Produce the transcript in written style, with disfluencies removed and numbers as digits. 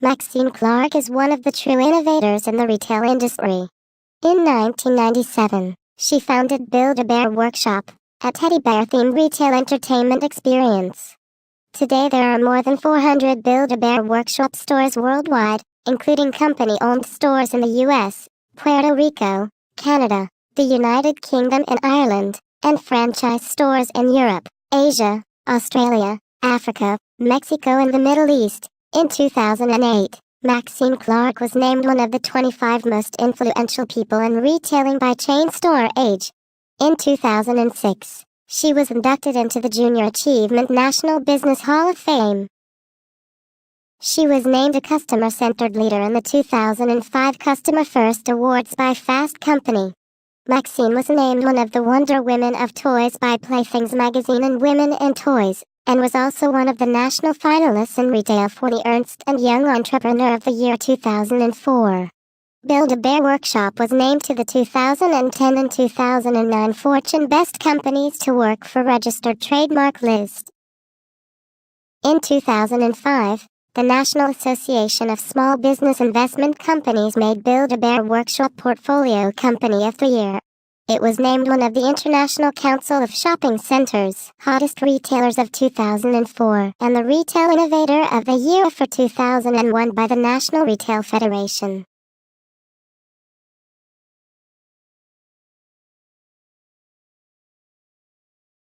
Maxine Clark is one of the true innovators in the retail industry. In 1997, she founded Build-A-Bear Workshop, a teddy bear-themed retail entertainment experience. Today there are more than 400 Build-A-Bear Workshop stores worldwide, including company-owned stores in the US, Puerto Rico, Canada, the United Kingdom and Ireland, and franchise stores in Europe, Asia, Australia, Africa, Mexico and the Middle East. In 2008, Maxine Clark was named one of the 25 most influential people in retailing by Chain Store Age. In 2006, she was inducted into the Junior Achievement National Business Hall of Fame. She was named a customer-centered leader in the 2005 Customer First Awards by Fast Company. Maxine was named one of the Wonder Women of Toys by Playthings Magazine and Women in Toys, and was also one of the national finalists in retail for the Ernst & Young Entrepreneur of the Year 2004. Build-A-Bear Workshop was named to the 2010 and 2009 Fortune Best Companies to Work for registered trademark list. In 2005, the National Association of Small Business Investment Companies made Build-A-Bear Workshop Portfolio Company of the Year. It was named one of the International Council of Shopping Centers Hottest Retailers of 2004 and the Retail Innovator of the Year for 2001 by the National Retail Federation.